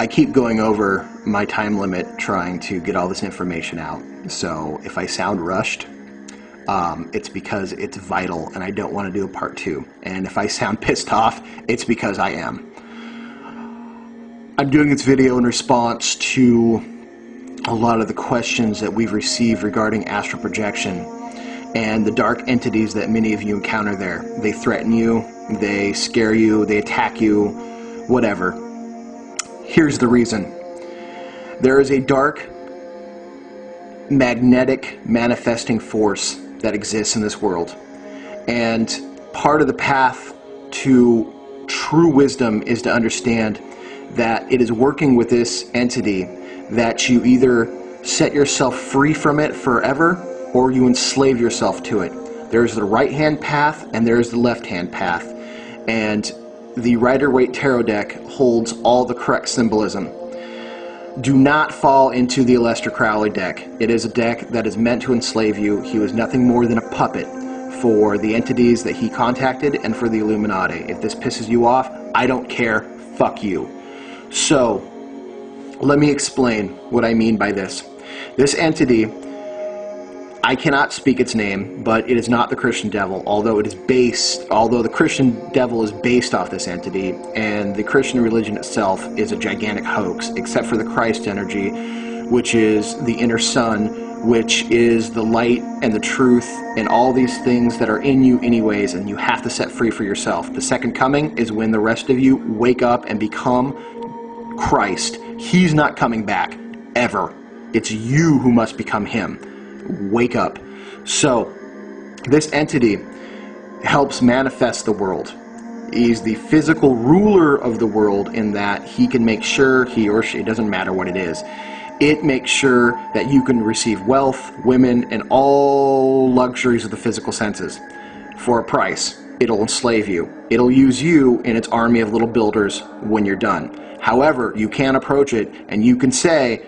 I keep going over my time limit trying to get all this information out. So if I sound rushed, it's because it's vital and I don't want to do a part 2. And if I sound pissed off, it's because I am. I'm doing this video in response to a lot of the questions that we've received regarding astral projection and the dark entities that many of you encounter there. They threaten you, they scare you, they attack you, whatever. Here's the reason. There is a dark magnetic manifesting force that exists in this world. And part of the path to true wisdom is to understand that it is working with this entity that you either set yourself free from it forever or you enslave yourself to it. There's the right-hand path and there's the left-hand path. And the Rider-Waite Tarot deck holds all the correct symbolism. Do not fall into the Aleister Crowley deck. It is a deck that is meant to enslave you. He was nothing more than a puppet for the entities that he contacted and for the Illuminati. If this pisses you off, I don't care. Fuck you. So, let me explain what I mean by this. This entity, I cannot speak its name, but it is not the Christian devil, although the Christian devil is based off this entity, and the Christian religion itself is a gigantic hoax, except for the Christ energy, which is the inner sun, which is the light and the truth and all these things that are in you anyways, and you have to set free for yourself. The second coming is when the rest of you wake up and become Christ. He's not coming back, ever. It's you who must become him. Wake up. So, this entity helps manifest the world. He's the physical ruler of the world in that he can make sure, he or she, it doesn't matter what it is, it makes sure that you can receive wealth, women, and all luxuries of the physical senses for a price. It'll enslave you. It'll use you in its army of little builders when you're done. However, you can approach it and you can say,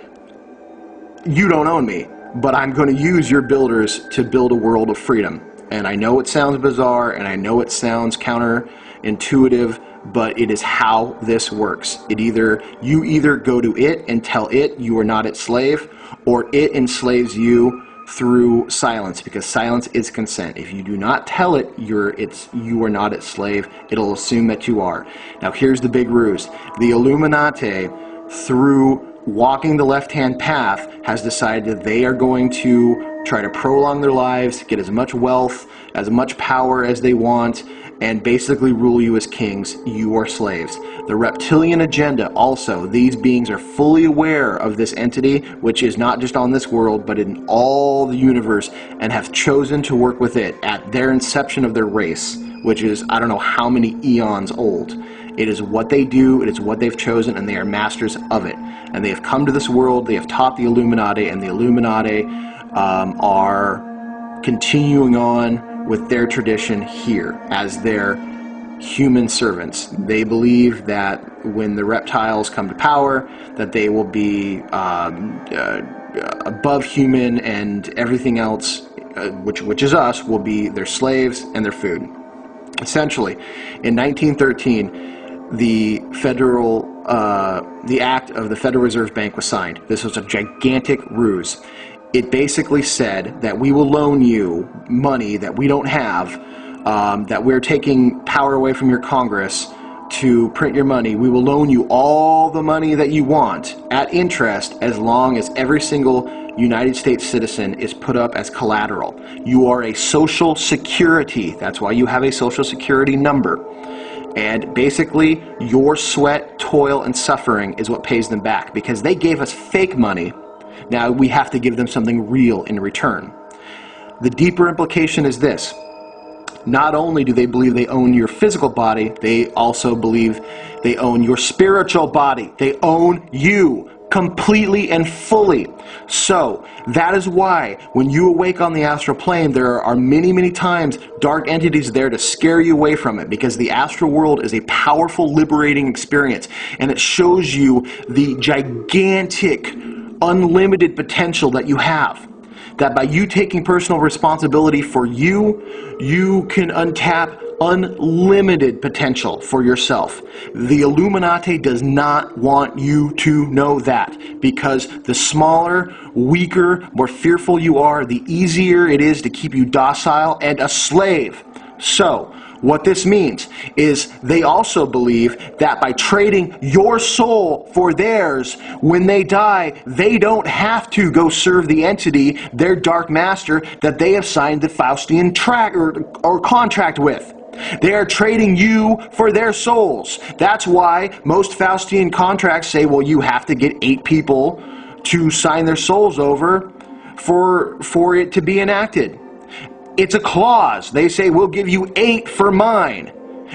you don't own me, but I'm going to use your builders to build a world of freedom. And I know it sounds bizarre, and I know it sounds counterintuitive, but it is how this works. You either go to it and tell it you are not its slave, or it enslaves you through silence, because silence is consent. If you do not tell it you are not its slave, it'll assume that you are. Now here's the big ruse. The Illuminati, through walking the left-hand path, has decided that they are going to try to prolong their lives, get as much wealth, as much power as they want, and basically rule you as kings. You are slaves. The reptilian agenda also, these beings are fully aware of this entity, which is not just on this world, but in all the universe, and have chosen to work with it at their inception of their race, which is, I don't know how many eons old. It is what they do, it is what they've chosen, and they are masters of it. And they have come to this world, they have taught the Illuminati, and the Illuminati are continuing on with their tradition here as their human servants. They believe that when the reptiles come to power, that they will be above human, and everything else, which is us, will be their slaves and their food. Essentially, in 1913, the Act of the Federal Reserve Bank was signed. This was a gigantic ruse. It basically said that we will loan you money that we don't have, that we're taking power away from your Congress to print your money. We will loan you all the money that you want at interest as long as every single United States citizen is put up as collateral. You are a social security. That's why you have a social security number. And basically, your sweat, toil, and suffering is what pays them back, because they gave us fake money. Now we have to give them something real in return. The deeper implication is this. Not only do they believe they own your physical body, they also believe they own your spiritual body. They own you completely and fully. So that is why when you awake on the astral plane, there are many, many times dark entities there to scare you away from it, because the astral world is a powerful, liberating experience, and it shows you the gigantic, unlimited potential that you have. That by you taking personal responsibility for you, you can untap unlimited potential for yourself. The Illuminati does not want you to know that, because the smaller, weaker, more fearful you are, the easier it is to keep you docile and a slave. So, what this means is they also believe that by trading your soul for theirs, when they die, they don't have to go serve the entity, their dark master, that they have signed the Faustian or contract with. They are trading you for their souls. That's why most Faustian contracts say, well, you have to get 8 people to sign their souls over for it to be enacted. It's a clause. They say, we'll give you 8 for mine.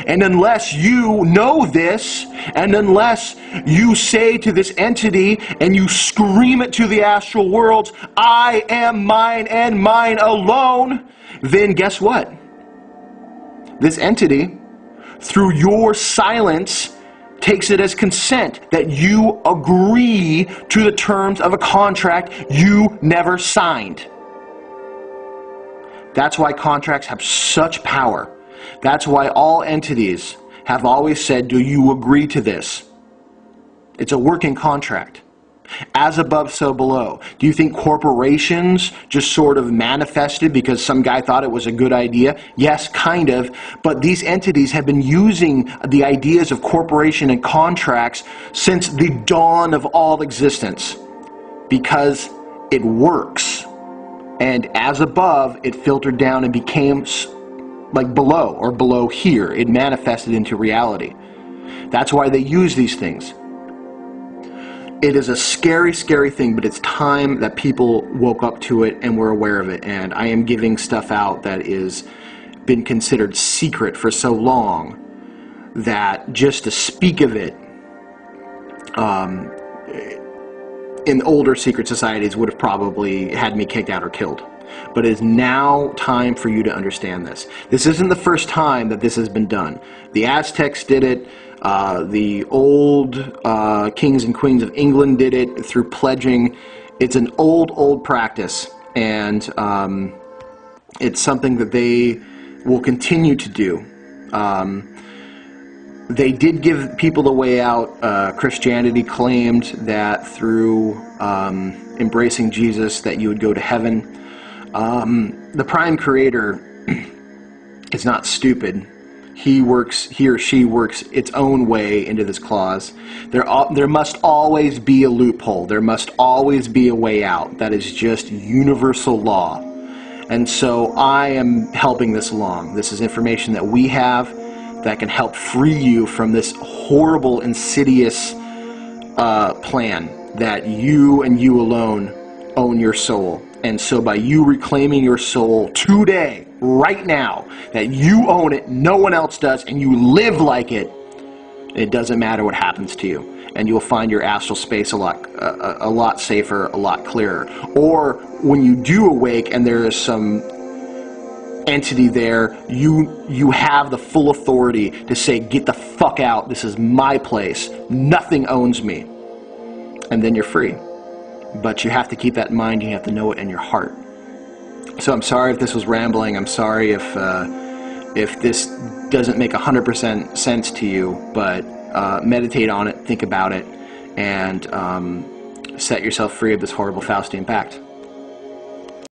And unless you know this, and unless you say to this entity, and you scream it to the astral worlds, I am mine and mine alone, then guess what? This entity, through your silence, takes it as consent that you agree to the terms of a contract you never signed. That's why contracts have such power. That's why all entities have always said, do you agree to this? It's a working contract. As above, so below. Do you think corporations just sort of manifested because some guy thought it was a good idea? Yes, kind of. But these entities have been using the ideas of corporation and contracts since the dawn of all existence, because it works. And as above, it filtered down and became like below, or below here. It manifested into reality. That's why they use these things. It is a scary, scary thing, but it's time that people woke up to it and were aware of it. And I am giving stuff out that is been considered secret for so long that just to speak of it in older secret societies would have probably had me kicked out or killed. But it is now time for you to understand this. This isn't the first time that this has been done. The Aztecs did it. The old kings and queens of England did it through pledging. It's an old practice, and it's something that they will continue to do. They did give people the way out. Christianity claimed that through embracing Jesus that you would go to heaven. The Prime Creator is not stupid. He or she works its own way into this clause. There must always be a loophole. There must always be a way out. That is just universal law. And so I am helping this along. This is information that we have that can help free you from this horrible, insidious plan that you and you alone own your soul. And so by you reclaiming your soul today, right now, that you own it, no one else does, and you live like it, it doesn't matter what happens to you. And you'll find your astral space a lot safer, a lot clearer. Or when you do awake and there is some entity there, you have the full authority to say, get the fuck out, this is my place, nothing owns me. And then you're free. But you have to keep that in mind, you have to know it in your heart. So I'm sorry if this was rambling, I'm sorry if this doesn't make 100% sense to you, but meditate on it, think about it, and set yourself free of this horrible Faustian pact.